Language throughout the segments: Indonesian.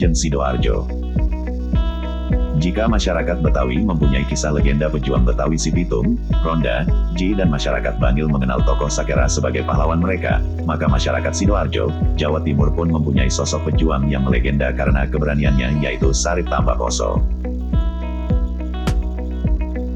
Legend Sidoarjo. Jika masyarakat Betawi mempunyai kisah legenda pejuang Betawi si Pitung, Ronda, Ji dan masyarakat Bangil mengenal tokoh Sakera sebagai pahlawan mereka, maka masyarakat Sidoarjo, Jawa Timur pun mempunyai sosok pejuang yang melegenda karena keberaniannya, yaitu Sarip Tambakoso.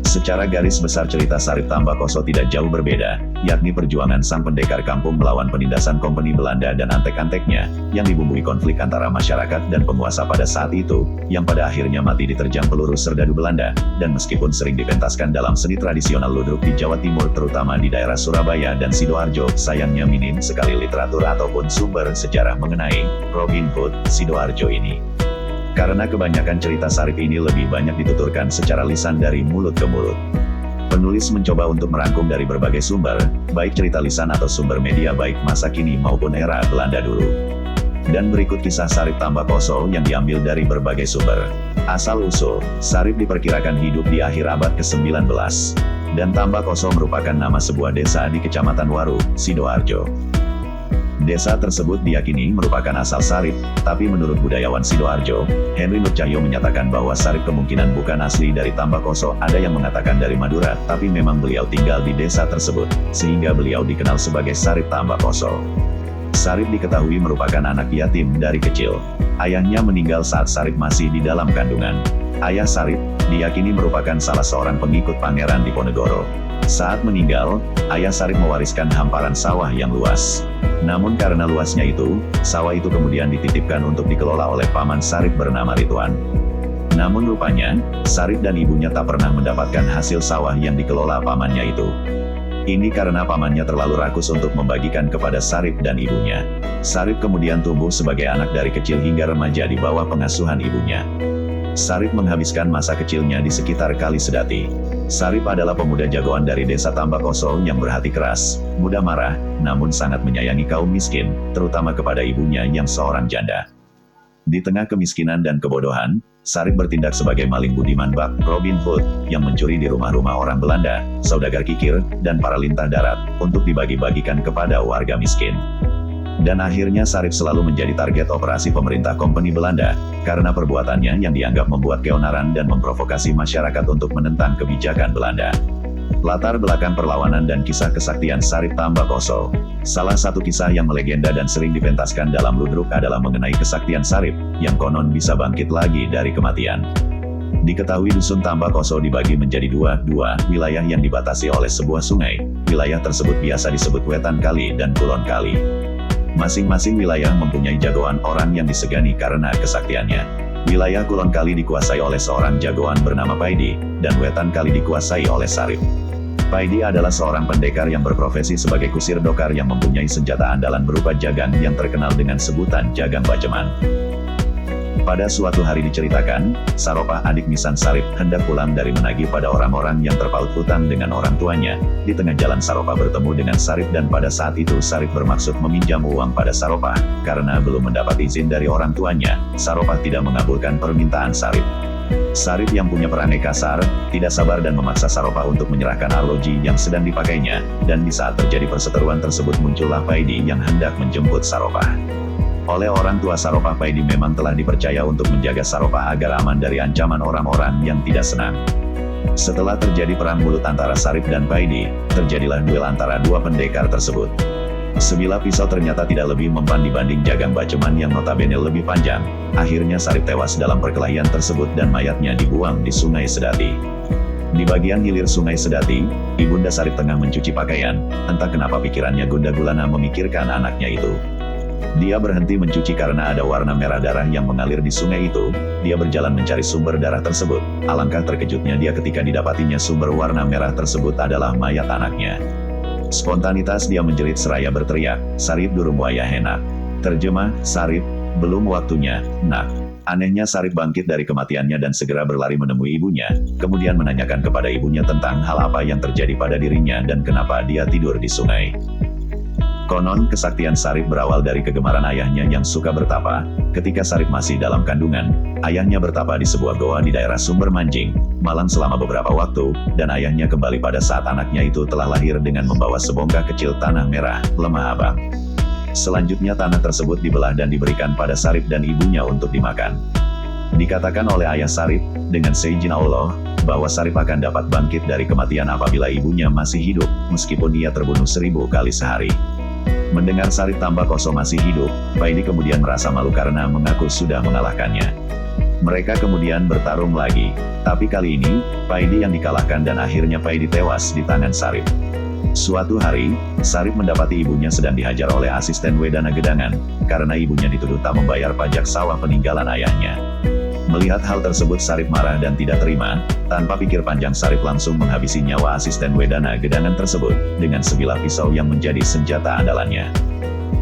Secara garis besar cerita Sarip Tambakoso tidak jauh berbeda, yakni perjuangan sang pendekar kampung melawan penindasan kompeni Belanda dan antek-anteknya, yang dibumbui konflik antara masyarakat dan penguasa pada saat itu, yang pada akhirnya mati diterjang peluru serdadu Belanda, dan meskipun sering dipentaskan dalam seni tradisional ludruk di Jawa Timur terutama di daerah Surabaya dan Sidoarjo, sayangnya minim sekali literatur ataupun sumber sejarah mengenai Robin Hood Sidoarjo ini. Karena kebanyakan cerita Sarip ini lebih banyak dituturkan secara lisan dari mulut ke mulut. Penulis mencoba untuk merangkum dari berbagai sumber, baik cerita lisan atau sumber media baik masa kini maupun era Belanda dulu. Dan berikut kisah Sarip Tambakoso yang diambil dari berbagai sumber. Asal-usul, Sarip diperkirakan hidup di akhir abad ke-19. Dan Tambakoso merupakan nama sebuah desa di Kecamatan Waru, Sidoarjo. Desa tersebut diyakini merupakan asal Sarip, tapi menurut budayawan Sidoarjo, Henry Nur Cahyo menyatakan bahwa Sarip kemungkinan bukan asli dari Tambakoso, ada yang mengatakan dari Madura, tapi memang beliau tinggal di desa tersebut, sehingga beliau dikenal sebagai Sarip Tambakoso. Sarip diketahui merupakan anak yatim dari kecil. Ayahnya meninggal saat Sarip masih di dalam kandungan. Ayah Sarip, diyakini merupakan salah seorang pengikut Pangeran Diponegoro. Saat meninggal, ayah Sarip mewariskan hamparan sawah yang luas. Namun karena luasnya itu, sawah itu kemudian dititipkan untuk dikelola oleh paman Sarip bernama Ridwan. Namun rupanya, Sarip dan ibunya tak pernah mendapatkan hasil sawah yang dikelola pamannya itu. Ini karena pamannya terlalu rakus untuk membagikan kepada Sarip dan ibunya. Sarip kemudian tumbuh sebagai anak dari kecil hingga remaja di bawah pengasuhan ibunya. Sarip menghabiskan masa kecilnya di sekitar Kali Sedati. Sarip adalah pemuda jagoan dari desa Tambakoso yang berhati keras, mudah marah, namun sangat menyayangi kaum miskin, terutama kepada ibunya yang seorang janda. Di tengah kemiskinan dan kebodohan, Sarip bertindak sebagai maling budiman bak Robin Hood, yang mencuri di rumah-rumah orang Belanda, saudagar kikir, dan para lintah darat, untuk dibagi-bagikan kepada warga miskin. Dan akhirnya Sarip selalu menjadi target operasi pemerintah kompeni Belanda, karena perbuatannya yang dianggap membuat keonaran dan memprovokasi masyarakat untuk menentang kebijakan Belanda. Latar belakang perlawanan dan kisah kesaktian Sarip Tambakoso. Salah satu kisah yang melegenda dan sering dipentaskan dalam ludruk adalah mengenai kesaktian Sarip, yang konon bisa bangkit lagi dari kematian. Diketahui dusun Tambakoso dibagi menjadi dua wilayah yang dibatasi oleh sebuah sungai. Wilayah tersebut biasa disebut Wetan Kali dan Kulon Kali. Masing-masing wilayah mempunyai jagoan orang yang disegani karena kesaktiannya. Wilayah Kulon Kali dikuasai oleh seorang jagoan bernama Paidi, dan Wetan Kali dikuasai oleh Sarip. Paidi adalah seorang pendekar yang berprofesi sebagai kusir dokar yang mempunyai senjata andalan berupa jagang yang terkenal dengan sebutan jagang baceman. Pada suatu hari diceritakan, Saropah adik Misan Sarip hendak pulang dari menagih pada orang-orang yang terpaut hutang dengan orang tuanya. Di tengah jalan Saropah bertemu dengan Sarip dan pada saat itu Sarip bermaksud meminjam uang pada Saropah. Karena belum mendapat izin dari orang tuanya, Saropah tidak mengabulkan permintaan Sarip. Sarip yang punya perangai kasar, tidak sabar dan memaksa Saropah untuk menyerahkan arloji yang sedang dipakainya, dan di saat terjadi perseteruan tersebut muncullah Paidi yang hendak menjemput Saropah. Oleh orang tua Saropah, Paidi memang telah dipercaya untuk menjaga Saropah agar aman dari ancaman orang-orang yang tidak senang. Setelah terjadi perang mulut antara Sarip dan Paidi, terjadilah duel antara dua pendekar tersebut. Sebilah pisau ternyata tidak lebih mempan dibanding jagang baceman yang notabene lebih panjang. Akhirnya Sarip tewas dalam perkelahian tersebut dan mayatnya dibuang di Sungai Sedati. Di bagian hilir Sungai Sedati, Ibunda Sarip tengah mencuci pakaian. Entah kenapa pikirannya gundah gulana memikirkan anaknya itu. Dia berhenti mencuci karena ada warna merah darah yang mengalir di sungai itu. Dia berjalan mencari sumber darah tersebut. Alangkah terkejutnya dia ketika didapatinya sumber warna merah tersebut adalah mayat anaknya. Spontanitas dia menjerit seraya berteriak, "Sarip durung wayah henak." Terjemah, Sarip, belum waktunya, nak. Anehnya Sarip bangkit dari kematiannya dan segera berlari menemui ibunya, kemudian menanyakan kepada ibunya tentang hal apa yang terjadi pada dirinya dan kenapa dia tidur di sungai. Konon kesaktian Sarip berawal dari kegemaran ayahnya yang suka bertapa. Ketika Sarip masih dalam kandungan, ayahnya bertapa di sebuah goa di daerah Sumber Manjing, Malang selama beberapa waktu, dan ayahnya kembali pada saat anaknya itu telah lahir dengan membawa sebongkah kecil tanah merah, lemah abang. Selanjutnya tanah tersebut dibelah dan diberikan pada Sarip dan ibunya untuk dimakan. Dikatakan oleh ayah Sarip, dengan seizin Allah, bahwa Sarip akan dapat bangkit dari kematian apabila ibunya masih hidup, meskipun ia terbunuh 1000 kali sehari. Mendengar Sarip Tambakoso masih hidup, Paidi kemudian merasa malu karena mengaku sudah mengalahkannya. Mereka kemudian bertarung lagi, tapi kali ini, Paidi yang dikalahkan dan akhirnya Paidi tewas di tangan Sarip. Suatu hari, Sarip mendapati ibunya sedang dihajar oleh asisten Wedana Gedangan, karena ibunya dituduh tak membayar pajak sawah peninggalan ayahnya. Melihat hal tersebut Sarip marah dan tidak terima, tanpa pikir panjang Sarip langsung menghabisi nyawa asisten Wedana Gedangan tersebut, dengan sebilah pisau yang menjadi senjata andalannya.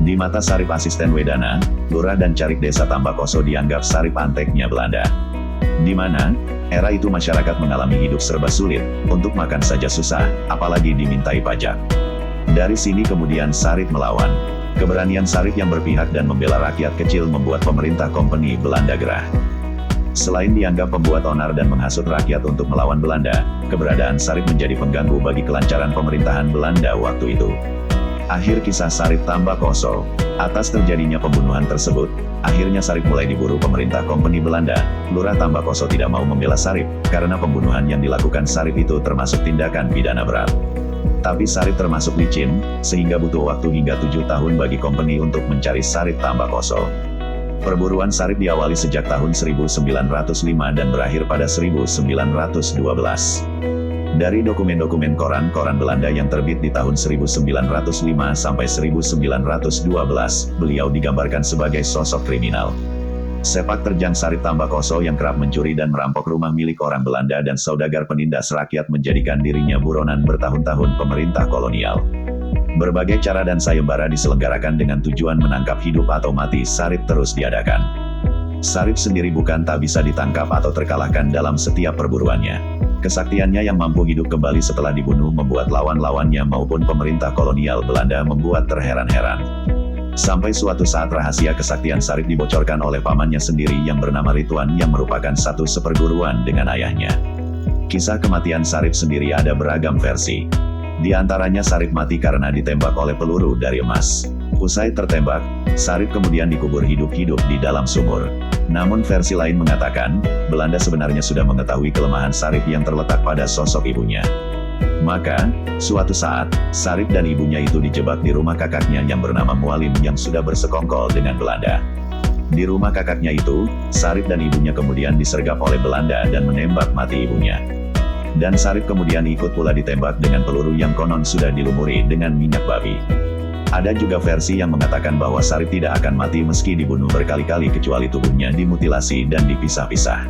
Di mata Sarip asisten Wedana, lurah dan carik desa Tambakoso dianggap Sarip anteknya Belanda. Di mana, era itu masyarakat mengalami hidup serba sulit, untuk makan saja susah, apalagi dimintai pajak. Dari sini kemudian Sarip melawan. Keberanian Sarip yang berpihak dan membela rakyat kecil membuat pemerintah kompeni Belanda gerah. Selain dianggap pembuat onar dan menghasut rakyat untuk melawan Belanda, keberadaan Sarip menjadi pengganggu bagi kelancaran pemerintahan Belanda waktu itu. Akhir kisah Sarip Tambakoso. Atas terjadinya pembunuhan tersebut, akhirnya Sarip mulai diburu pemerintah kompeni Belanda. Lurah Tambakoso tidak mau membela Sarip, karena pembunuhan yang dilakukan Sarip itu termasuk tindakan pidana berat. Tapi Sarip termasuk licin, sehingga butuh waktu hingga 7 tahun bagi kompeni untuk mencari Sarip Tambakoso. Perburuan Sarip diawali sejak tahun 1905 dan berakhir pada 1912. Dari dokumen-dokumen koran-koran Belanda yang terbit di tahun 1905 sampai 1912, beliau digambarkan sebagai sosok kriminal. Sepak terjang Sarip Tambakoso yang kerap mencuri dan merampok rumah milik orang Belanda dan saudagar penindas rakyat menjadikan dirinya buronan bertahun-tahun pemerintah kolonial. Berbagai cara dan sayembara diselenggarakan dengan tujuan menangkap hidup atau mati Sarip terus diadakan. Sarip sendiri bukan tak bisa ditangkap atau terkalahkan dalam setiap perburuannya. Kesaktiannya yang mampu hidup kembali setelah dibunuh membuat lawan-lawannya maupun pemerintah kolonial Belanda membuat terheran-heran. Sampai suatu saat rahasia kesaktian Sarip dibocorkan oleh pamannya sendiri yang bernama Rituan yang merupakan satu seperguruan dengan ayahnya. Kisah kematian Sarip sendiri ada beragam versi. Di antaranya Sarip mati karena ditembak oleh peluru dari emas. Usai tertembak, Sarip kemudian dikubur hidup-hidup di dalam sumur. Namun versi lain mengatakan, Belanda sebenarnya sudah mengetahui kelemahan Sarip yang terletak pada sosok ibunya. Maka, suatu saat, Sarip dan ibunya itu dijebak di rumah kakaknya yang bernama Mualim yang sudah bersekongkol dengan Belanda. Di rumah kakaknya itu, Sarip dan ibunya kemudian disergap oleh Belanda dan menembak mati ibunya. Dan Sarip kemudian ikut pula ditembak dengan peluru yang konon sudah dilumuri dengan minyak babi. Ada juga versi yang mengatakan bahwa Sarip tidak akan mati meski dibunuh berkali-kali kecuali tubuhnya dimutilasi dan dipisah-pisah.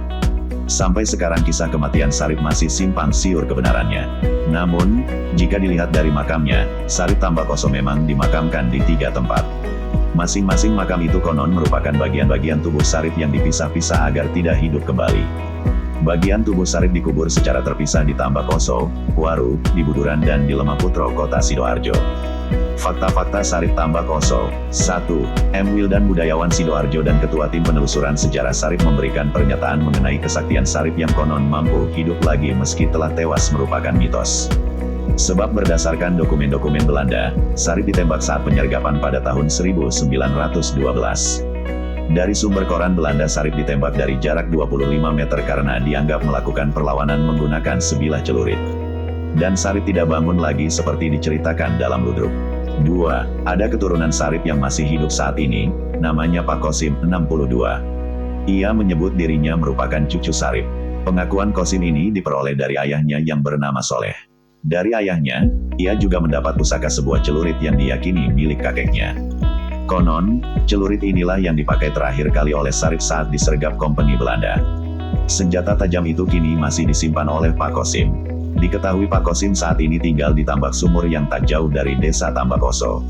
Sampai sekarang kisah kematian Sarip masih simpang siur kebenarannya. Namun, jika dilihat dari makamnya, Sarip Tambakoso memang dimakamkan di 3 tempat. Masing-masing makam itu konon merupakan bagian-bagian tubuh Sarip yang dipisah-pisah agar tidak hidup kembali. Bagian tubuh Sarip dikubur secara terpisah di Tambakoso, Waru, di Buduran dan di Lemaputro, kota Sidoarjo. Fakta-fakta Sarip Tambakoso. 1. M. Wildan, budayawan Sidoarjo dan ketua tim penelusuran sejarah Sarip memberikan pernyataan mengenai kesaktian Sarip yang konon mampu hidup lagi meski telah tewas merupakan mitos. Sebab berdasarkan dokumen-dokumen Belanda, Sarip ditembak saat penyergapan pada tahun 1912. Dari sumber koran Belanda Sarip ditembak dari jarak 25 meter karena dianggap melakukan perlawanan menggunakan sebilah celurit. Dan Sarip tidak bangun lagi seperti diceritakan dalam ludruk. 2. Ada keturunan Sarip yang masih hidup saat ini, namanya Pak Kosim, 62. Ia menyebut dirinya merupakan cucu Sarip. Pengakuan Kosim ini diperoleh dari ayahnya yang bernama Soleh. Dari ayahnya, ia juga mendapat pusaka sebuah celurit yang diyakini milik kakeknya. Konon, celurit inilah yang dipakai terakhir kali oleh Sarip saat disergap kompeni Belanda. Senjata tajam itu kini masih disimpan oleh Pak Kosim. Diketahui Pak Kosim saat ini tinggal di tambak sumur yang tak jauh dari desa Tambakoso.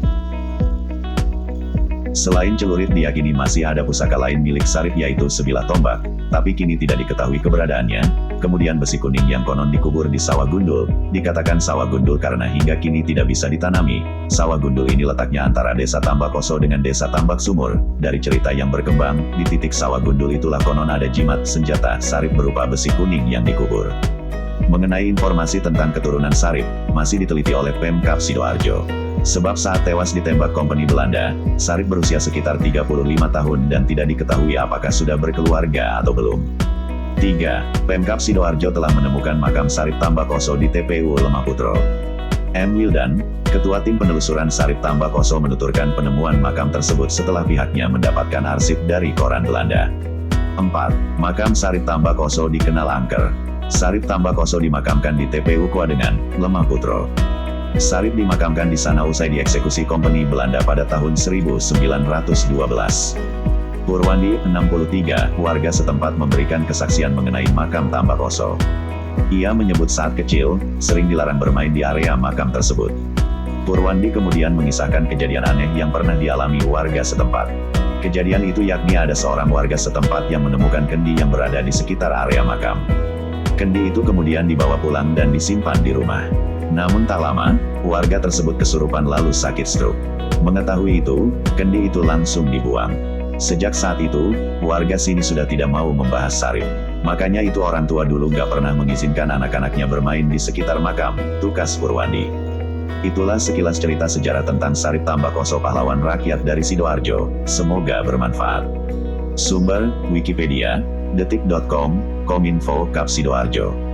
Selain celurit diyakini masih ada pusaka lain milik Sarip yaitu sebilah tombak, tapi kini tidak diketahui keberadaannya. Kemudian besi kuning yang konon dikubur di sawah gundul, dikatakan sawah gundul karena hingga kini tidak bisa ditanami. Sawah gundul ini letaknya antara desa Tambakoso dengan desa Tambak Sumur. Dari cerita yang berkembang, di titik sawah gundul itulah konon ada jimat senjata Sarip berupa besi kuning yang dikubur. Mengenai informasi tentang keturunan Sarip, masih diteliti oleh Pemkab Sidoarjo. Sebab saat tewas ditembak kompeni Belanda, Sarip berusia sekitar 35 tahun dan tidak diketahui apakah sudah berkeluarga atau belum. 3. Pemkab Sidoarjo telah menemukan makam Sarip Tambakoso di TPU Lemahputro. M. Wildan, Ketua Tim Penelusuran Sarip Tambakoso menuturkan penemuan makam tersebut setelah pihaknya mendapatkan arsip dari koran Belanda. 4. Makam Sarip Tambakoso dikenal angker. Sarip Tambakoso dimakamkan di TPU Kuadengan, Lemahputro. Sarip dimakamkan di sana usai dieksekusi kompeni Belanda pada tahun 1912. Purwandi, 63, warga setempat memberikan kesaksian mengenai makam Tambakoso. Ia menyebut saat kecil, sering dilarang bermain di area makam tersebut. Purwandi kemudian mengisahkan kejadian aneh yang pernah dialami warga setempat. Kejadian itu yakni ada seorang warga setempat yang menemukan kendi yang berada di sekitar area makam. Kendi itu kemudian dibawa pulang dan disimpan di rumah. Namun tak lama, warga tersebut kesurupan lalu sakit stroke. Mengetahui itu, kendi itu langsung dibuang. Sejak saat itu, warga sini sudah tidak mau membahas Sarip. Makanya itu orang tua dulu gak pernah mengizinkan anak-anaknya bermain di sekitar makam, tukas Purwandi. Itulah sekilas cerita sejarah tentang Sarip Tambakoso pahlawan rakyat dari Sidoarjo, semoga bermanfaat. Sumber, Wikipedia, detik.com, Kominfo Kap Sidoarjo.